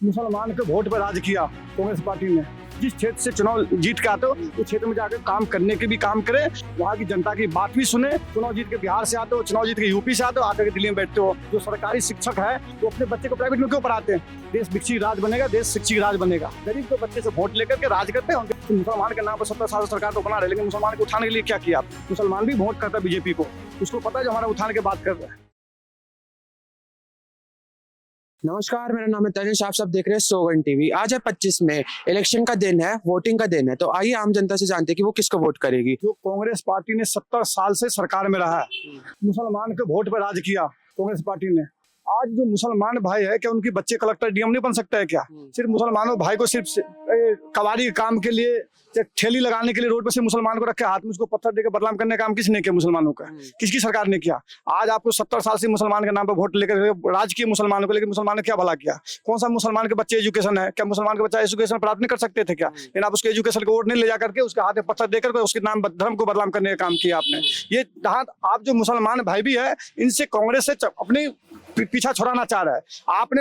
मुसलमान के वोट पर राज किया कांग्रेस पार्टी ने। जिस क्षेत्र से चुनाव जीत के आते हो उस क्षेत्र में जाकर काम करने के भी काम करे, वहाँ की जनता की बात भी सुने। चुनाव जीत के बिहार से आते हो, चुनाव जीत के यूपी से आते हो, आकर के दिल्ली में बैठते हो। जो सरकारी शिक्षक है वो अपने बच्चे को प्राइवेट में क्यों पढ़ाते हैं? देश विकसित राज बनेगा, देश शिक्षित राज बनेगा। गरीब के बच्चे से वोट लेकर के राज करते हैं। तो मुसलमान के नाम पर 70 साल सरकार तो बना रहे, लेकिन मुसलमान को उठाने के लिए क्या किया आप? मुसलमान भी वोट करता है बीजेपी को, उसको पता है जो हमारा उठाने की बात कर रहे हैं। नमस्कार, मेरा नाम है तनिष। आप सब देख रहे हैं सोगन टीवी। आज है 25 मई, इलेक्शन का दिन है, वोटिंग का दिन है। तो आइए आम जनता से जानते हैं कि वो किसको वोट करेगी। जो कांग्रेस पार्टी ने 70 साल से सरकार में रहा है, मुसलमान के वोट पर राज किया कांग्रेस पार्टी ने। आज जो मुसलमान भाई है, क्या उनके बच्चे कलेक्टर डीएम नहीं बन सकता है क्या? सिर्फ मुसलमानों भाई को सिर्फ कबाड़ी के काम के लिए, ठेली लगाने के लिए रोड पर से मुसलमान को रखे, हाथ में उसको पत्थर देकर बदनाम करने का काम किसने किया? मुसलमानों का। किसकी सरकार ने किया? आज आपको 70 साल से मुसलमान के नाम पर वोट लेकर राज किए मुसलमानों को, लेकिन मुसलमान ने क्या भला किया? कौन सा मुसलमान के बच्चे एजुकेशन है? क्या मुसलमान के बच्चा एजुकेशन प्राप्त नहीं कर सकते थे क्या? लेकिन आप उसके एजुकेशन को वोट नहीं ले जा करके उसके हाथ में पत्थर देकर उसके नाम धर्म को बदनाम करने का काम किया आपने। ये आप जो मुसलमान भाई भी है, इनसे कांग्रेस से अपनी पीछा छुड़ाना चाह रहा है।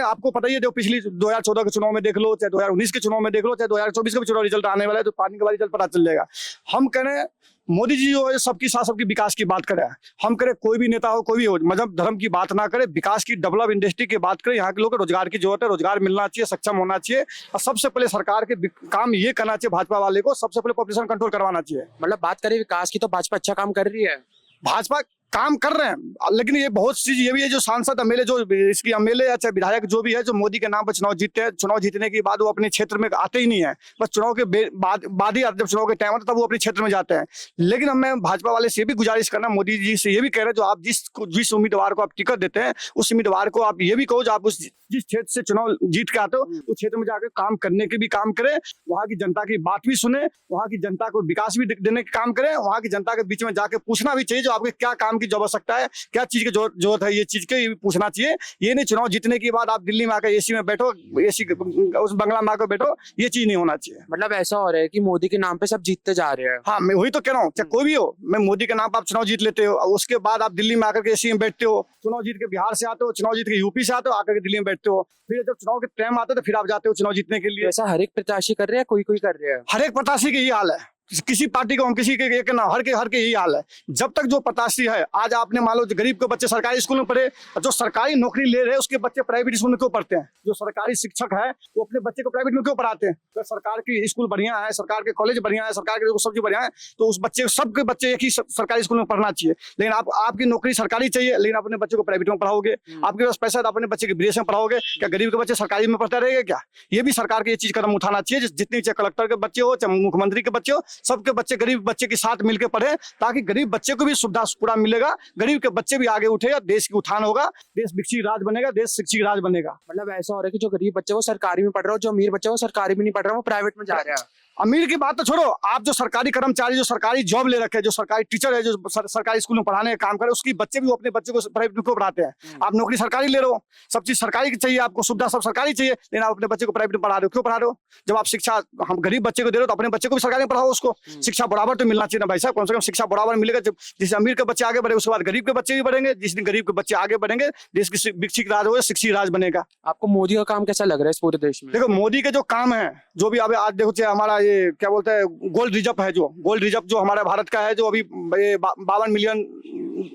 आपको पता ही है, जो पिछली 2014 के चुनाव में देख लो, चाहे 2019 के चुनाव में देख लो, चाहे 2024 का भी चुनाव रिजल्ट आने वाला है, तो पानी का रिजल्ट पता चल जाएगा। हम कह रहे हैं मोदी जी जो है सबकी साथ सबकी विकास की बात करें। हम करें कोई भी नेता हो, कोई भी हो, मजहब धर्म की बात ना करे, विकास की, डेवलप इंडस्ट्री की बात करें। यहाँ के लोगों को रोजगार की जरूरत है, रोजगार मिलना चाहिए, सक्षम होना चाहिए। और सबसे पहले सरकार के काम ये करना चाहिए, भाजपा वाले को सबसे पहले पॉपुलेशन कंट्रोल करवाना चाहिए। मतलब बात करें विकास की तो भाजपा अच्छा काम कर रही है। भाजपा काम कर रहे हैं, लेकिन ये बहुत सी चीज ये भी है, जो सांसद एमएलए, जो इसकी एमएलए या चाहे विधायक जो भी है, जो मोदी के नाम पर चुनाव जीतते हैं, चुनाव जीतने के बाद वो अपने क्षेत्र में आते ही नहीं है। बस चुनाव के बाद ही, जब चुनाव के टाइम आता है तब वो अपने क्षेत्र में जाते हैं। लेकिन हम भाजपा वाले से ये भी गुजारिश करना, मोदी जी से ये भी कह रहे हैं, जो आप जिस उम्मीदवार को आप टिकट देते हैं, उस उम्मीदवार को आप ये भी कहो, जो आप जिस क्षेत्र से चुनाव जीत के आते हो उस क्षेत्र में जाकर काम करने के भी काम करें, वहाँ की जनता की बात भी सुने, वहाँ की जनता को विकास भी देने का काम करें, वहाँ की जनता के बीच में जाकर पूछना भी चाहिए जो आपके क्या काम की जो आवश्यकता है, क्या चीज की जरूरत है, ये चीज के पूछना चाहिए। ये नहीं चुनाव जीतने के बाद आप दिल्ली में आकर एसी में बैठो, एसी उस बंगला में आकर बैठो, ये चीज नहीं होना चाहिए। मतलब ऐसा हो रहा है कि मोदी के नाम पे सब जीतते जा रहे हैं। हाँ, मैं वही तो कह रहा हूँ, चाहे कोई भी हो, मैं मोदी के नाम पर आप चुनाव जीत लेते हो, उसके बाद आप दिल्ली में आकर के एसी में बैठते हो। चुनाव जीत के बिहार से आते हो, चुनाव जीत के यूपी से आते हो, आकर के दिल्ली में बैठते हो। फिर जब चुनाव के टाइम आता है तो फिर आप जाते हो चुनाव जीतने के लिए। ऐसा हर एक प्रत्याशी कर रहे हैं, कोई कर रहे हैं। हर एक प्रत्याशी के यही हाल है, किसी पार्टी को हम किसी के एक ना, हर के यही हाल है। जब तक जो प्रत्याशी है, आज आपने मान लो गरीब के बच्चे सरकारी स्कूल में पढ़े, जो सरकारी नौकरी ले रहे हैं उसके बच्चे प्राइवेट स्कूल में क्यों पढ़ते हैं? जो सरकारी शिक्षक है वो अपने बच्चे को प्राइवेट में क्यों पढ़ाते हैं? तो सरकार की स्कूल बढ़िया है, सरकार के कॉलेज बढ़िया है, सरकार के सब चीज बढ़िया है, तो उस बच्चे सबके बच्चे एक ही सरकारी स्कूल में पढ़ना चाहिए। लेकिन आपकी नौकरी सरकारी चाहिए, लेकिन अपने बच्चे को प्राइवेट में पढ़ाओगे। आपके पास पैसा है तो अपने बच्चे के विदेश में पढ़ाओगे। क्या गरीब के बच्चे सरकारी में पढ़ते रहेंगे क्या? ये भी सरकार के ये चीज कदम उठाना चाहिए। जितनी चाहे कलेक्टर के बच्चे हो, चाहे मुख्यमंत्री के बच्चे हो, सबके बच्चे गरीब बच्चे के साथ मिलकर पढ़े, ताकि गरीब बच्चे को भी सुविधा पूरा मिलेगा, गरीब के बच्चे भी आगे उठेगा, देश की उत्थान होगा, देश विकसित राज बनेगा, देश शिक्षित राज बनेगा। मतलब ऐसा हो रहा है कि जो गरीब बच्चे वो सरकारी में पढ़ रहा हो, जो अमीर बच्चे वो सरकारी में नहीं पढ़ रहा, वो प्राइवेट में जा रहे हैं। अमीर की बात तो छोड़ो, आप जो सरकारी कर्मचारी, जो सरकारी जॉब ले रखे, जो सरकारी टीचर है, जो सरकारी स्कूल में पढ़ाने का काम करे, उसकी बच्चे भी अपने बच्चे को प्राइवेट में क्यों पढ़ाते हैं? आप नौकरी सरकारी ले रहे हो, सब चीज सरकारी चाहिए, आपको सुविधा सब सरकारी चाहिए, लेकिन आप अपने बच्चे को प्राइवेट में पढ़ा रहे हो, क्यों पढ़ा रहे हो? जब आप शिक्षा हम गरीब बच्चे को दे रहे हो तो अपने बच्चे को भी सरकारी में पढ़ाओ। उसको शिक्षा बराबर तो मिलना चाहिए ना भाई साहब, कम से कम शिक्षा बराबर मिलेगा। जब जिस अमीर के बच्चे आगे बढ़े, उसके बाद गरीब के बच्चे भी बढ़ेंगे। जिस दिन गरीब के बच्चे आगे बढ़ेंगे, देश की विकसित राज होगा, शिक्षित राज बनेगा। आपको मोदी का काम कैसा लग रहा है इस पूरे देश में? देखो, मोदी के जो काम है, जो भी अभी आज देखो, हमारा ये क्या बोलते हैं, गोल्ड रिजर्व है, जो गोल्ड रिजर्व जो हमारे भारत का है, जो अभी 52 मिलियन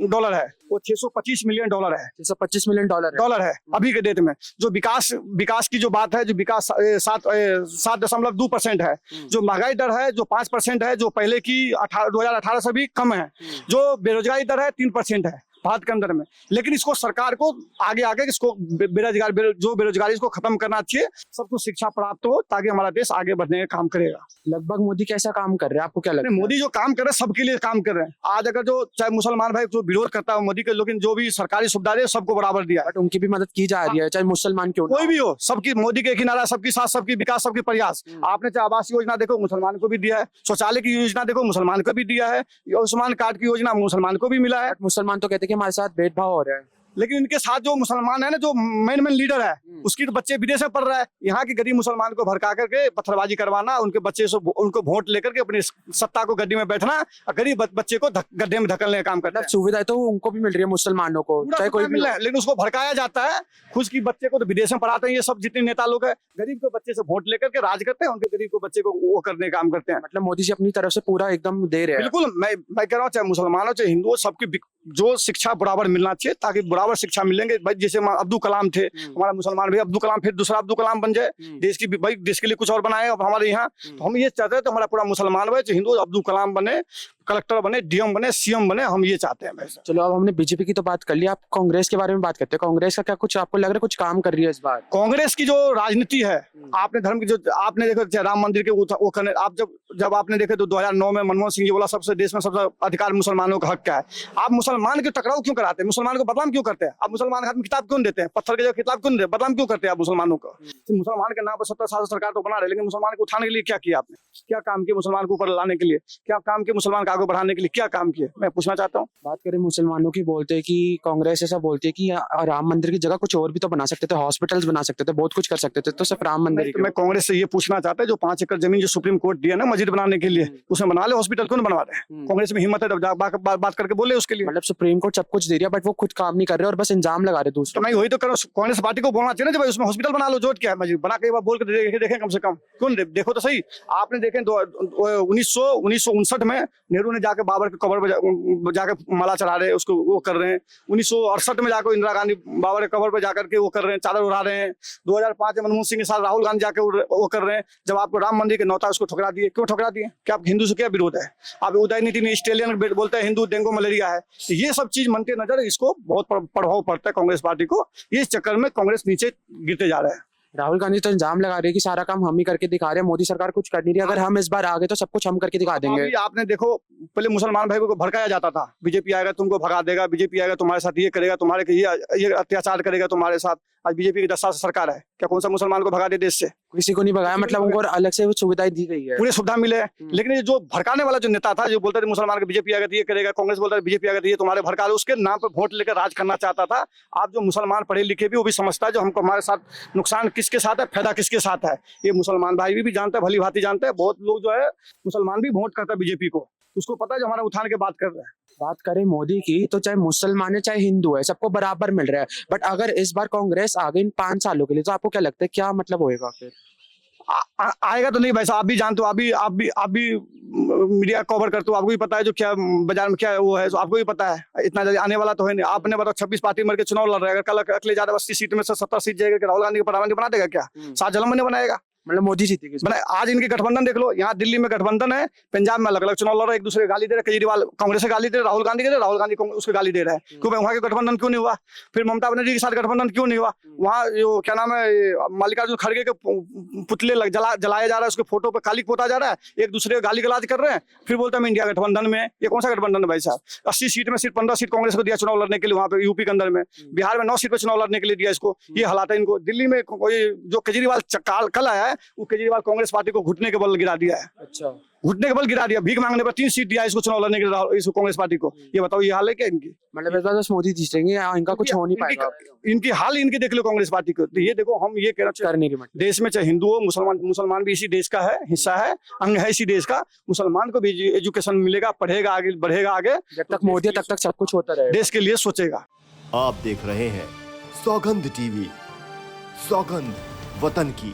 डॉलर है, वो 625 मिलियन डॉलर है। 625 मिलियन डॉलर है अभी के डेट में। जो विकास की जो बात है, जो विकास 7.2% है, जो महंगाई दर है जो 5% है, जो पहले की 2018 से भी कम है, जो बेरोजगारी दर है 3% है भारत के अंदर में। लेकिन इसको सरकार को आगे इसको बेरोजगारी इसको खत्म करना चाहिए, सबको शिक्षा प्राप्त हो, ताकि हमारा देश आगे बढ़ने का काम करेगा। लगभग मोदी कैसा काम कर रहे हैं, आपको क्या लगता है? मोदी जो काम कर रहे हैं सबके लिए काम कर रहे हैं। आज अगर जो चाहे मुसलमान भाई जो विरोध करता है मोदी के, लेकिन जो भी सरकारी सुविधा दे सबको बराबर दिया है, बट उनकी भी मदद की जा रही है, चाहे मुसलमान क्यों ना कोई भी हो। सबकी मोदी के किनारा, सबकी साथ, सबकी विकास, सबकी प्रयास। आपने चाहे आवास योजना देखो, मुसलमान को भी दिया है, शौचालय की योजना देखो, मुसलमान को भी दिया है, आयुष्मान कार्ड की योजना मुसलमान को भी मिला है। मुसलमान तो कहते हैं कि हमारे साथ भेदभाव हो रहा है। लेकिन इनके साथ जो मुसलमान है ना, जो मेन लीडर है, उसकी तो बच्चे विदेश में पढ़ रहा है। यहाँ के गरीब मुसलमान को भड़का करके पत्थरबाजी करवाना, उनके बच्चे से उनको वोट लेकर के अपनी सत्ता को गड्डी में बैठना और गरीब बच्चे को गड्ढे में धकेलने का काम करता है। सुविधा तो उनको भी मिल रही है मुसलमानों को, चाहे कोई भी, लेकिन उसको भड़काया जाता है। खुद की बच्चे को तो विदेश में पढ़ाते हैं ये सब जितने नेता लोग हैं, गरीब के बच्चे से वोट लेकर के राज करते हैं, उनके गरीब को बच्चे को वो करने का काम करते हैं। मतलब मोदी जी अपनी तरफ से पूरा एकदम दे रहे हैं। बिल्कुल, मैं कह रहा हूँ चाहे मुसलमान हो चाहे हिंदू हो, सबकी जो शिक्षा बराबर मिलना चाहिए, ताकि बराबर शिक्षा मिलेंगे। भाई जैसे अब्दुल कलाम थे, हमारा मुसलमान भाई अब्दुल कलाम, फिर दूसरा अब्दुल कलाम बन जाए, देश की भाई देश के लिए कुछ और बनाए। अब हमारे यहाँ तो हम ये चाहते हैं, तो हमारा पूरा मुसलमान भाई हिंदू अब्दुल कलाम बने, कलेक्टर बने, डीएम बने, सीएम बने, हम ये चाहते हैं वैसे। चलो अब हमने बीजेपी की तो बात कर ली, आप कांग्रेस के बारे में बात करते हैं। कांग्रेस का क्या कुछ आपको लग रहा है कुछ काम कर रही है इस बार? कांग्रेस की जो राजनीति है, आपने धर्म की जो आपने देखो राम मंदिर के वो करने, आप जब आपने देखे तो 2009 में मनमोहन सिंह जी बोला सबसे देश में सबसे अधिकार मुसलमानों का हक का है। आप मुसलमान के टकराव क्यों कराते हैं? मुसलमान को बदनाम क्यों करते हैं? आप मुसलमान के हाथ में किताब क्यों देते हैं? पत्थर के जो किताब क्यों देते, बदनाम क्यों करते हैं आप मुसलमानों को? मुसलमान के नाम पर 70 साल सरकार तो बना रहे, लेकिन मुसलमान को उठाने के लिए क्या किया आपने? क्या काम किया मुसलमान को ऊपर लाने के लिए? क्या काम किया मुसलमान को आगे बढ़ाने के लिए? क्या काम किए, मैं पूछना चाहता हूँ। बात करें मुसलमानों की, बोलते हैं कि कांग्रेस ऐसा बोलती है कि राम मंदिर की जगह कुछ और भी तो बना सकते थे, हॉस्पिटल्स बना सकते थे, बहुत कुछ कर सकते थे, तो सिर्फ राम मंदिर। मैं कांग्रेस से ये पूछना चाहता है, जो 5 एकड़ जमीन जो सुप्रीम कोर्ट दिया ना मस्जिद बनाने के लिए, उसमें बना ले, हॉस्पिटल क्यों बनवा रहे हैं? कांग्रेस में हिम्मत है तो बात करके बोले उसके लिए। मतलब सुप्रीम कोर्ट सब कुछ दे रही है, बट वो खुद काम नहीं कर रहे और बस इंजाम लगा रहे दूसरों। तो मैं वही तो करूँ, कांग्रेस पार्टी को बोलना चाहिए ना, जब उसमें हॉस्पिटल बना लो, जोट क्या है, मस्जिद बना के बोल के देखें कम से कम। क्यों देखो तो सही, आपने देखें 1959 में नेहरू ने जाके बाबर के कब्र पर जाके माला चढ़ा रहे हैं, उसको वो कर रहे हैं। 1968 में जाकर इंदिरा गांधी बाबर के कब्र पर जाकर के वो कर रहे हैं, चादर उड़ा रहे हैं। 2005 में मनमोहन सिंह के साथ राहुल गांधी जाके वो कर रहे हैं। जब आपको राम मंदिर के नौता उसको ठुकरा दिए, क्यों ठुकरा दिए? क्या आप हिंदू से क्या विरोध है? आप उदयनीति में ऑस्ट्रेलियन बोलते हैं हिंदू डेंगू मलेरिया है। ये सब चीज मनते नजर इसको बहुत प्रभाव पड़ता है कांग्रेस पार्टी को। इस चक्कर में कांग्रेस नीचे गिरते जा रहे हैं। राहुल गांधी तो इंजाम लगा रहे हैं कि सारा काम हम ही करके दिखा रहे हैं, मोदी सरकार कुछ कर नहीं रही, अगर हम इस बार आगे तो सब कुछ हम करके दिखा देंगे। आपने देखो, पहले मुसलमान भाई को भड़काया जाता था, बीजेपी आएगा तुमको भगा देगा, बीजेपी आएगा तुम्हारे साथ ये करेगा, तुम्हारे ये अत्याचार करेगा तुम्हारे साथ। आज बीजेपी की 10 साल से सरकार है, क्या कौन सा मुसलमान को भगा दे देश से? किसी को नहीं भगाया, मतलब उनको अलग से सुविधाएं दी गई है, पूरी सुविधा मिले। लेकिन ये जो भड़काने वाला जो नेता था, जो बोलता था मुसलमान को बीजेपी आएगा तो ये करेगा, कांग्रेस बोलता है बीजेपी आएगा तो ये तुम्हारे भड़का, उसके नाम पर वोट लेकर राज करना चाहता था। आप जो मुसलमान पढ़े लिखे भी वो भी समझता है, जो हमको हमारे साथ नुकसान किसके साथ है, फायदा किसके साथ है, ये मुसलमान भाई भी जानते हैं, भली भांति जानते हैं। बहुत लोग जो है मुसलमान भी वोट करता है बीजेपी को, उसको पता है जो हमारा उठाने के बात कर रहे हैं। बात करें मोदी की, तो चाहे मुसलमान है चाहे हिंदू है, सबको बराबर मिल रहा है। बट अगर इस बार कांग्रेस आ गई इन 5 सालों के लिए, तो आपको क्या लगता है क्या मतलब होएगा फिर? आएगा तो नहीं वैसा, आप भी जानते हो, आप भी मीडिया कवर करते हो, आपको भी पता है जो क्या बाजार में क्या वो है, तो आपको भी पता है। इतना जल्दी आने वाला तो है नहीं। आपने बताओ 26 पार्टी मर के चुनाव लड़ रहे हैं, अगर कल अगले ज्यादा 80 सीट में से 70 सीट जाएगा, राहुल गांधी को प्रधानमंत्री बना देगा क्या? शाहजहां ने बनाएगा, मतलब मोदी जीतेगी। आज इनके गठबंधन देख लो, यहाँ दिल्ली में गठबंधन है, पंजाब में अलग अलग चुनाव लड़ रहे, एक दूसरे को गाली दे रहे। केजरीवाल कांग्रेस से गाली दे रहे, राहुल गांधी के, राहुल गांधी उसको गाली दे रहा है। क्यों वहाँ के गठबंधन क्यों नहीं हुआ? फिर ममता बनर्जी के साथ गठबंधन क्यों नहीं हुआ? वहाँ जो क्या नाम है, मल्लिकार्जुन खड़गे के पुतले जलाया जा रहा है, उसके फोटो पर काली पोता जा रहा है, एक दूसरे को गाली गलाज कर रहे हैं, फिर बोलते हैं इंडिया गठबंधन में। ये कौन सा गठबंधन है भाई साहब? 80 सीट में सिर्फ 15 सीट कांग्रेस को दिया चुनाव लड़ने के लिए, वहाँ पे यूपी के अंदर में। बिहार में 9 सीट पे चुनाव लड़ने के लिए दिया इसको। ये हालात है इनको। दिल्ली में कोई जो केजरीवाल कल आया है, वो केजरीवाल कांग्रेस पार्टी को घुटने के बल गिरा दिया है। अच्छा, घुटने के बल गिरा दिया, भीख मांगने पर 3 सीट दिया इसको चुनाव लड़ने के लिए, इसको कांग्रेस पार्टी को। ये बताओ ये हाल है क्या इनकी? मतलब इस बार बस मोदी जीतेंगे, इनका कुछ हो नहीं पाएगा। इनकी हाल इनकी देख लो कांग्रेस पार्टी को। तो ये देखो, हम ये कहना करने की देश में चाहे हिंदू हो, मुसलमान भी इसी देश का है, हिस्सा है, अंग है इसी देश का। मुसलमान को भी एजुकेशन मिलेगा, पढ़ेगा, आगे बढ़ेगा, आगे जब तक मोदी तब तक सब कुछ होता रहेगा, देश के लिए सोचेगा। आप देख रहे हैं सौगंध टीवी, सौगंध वतन की।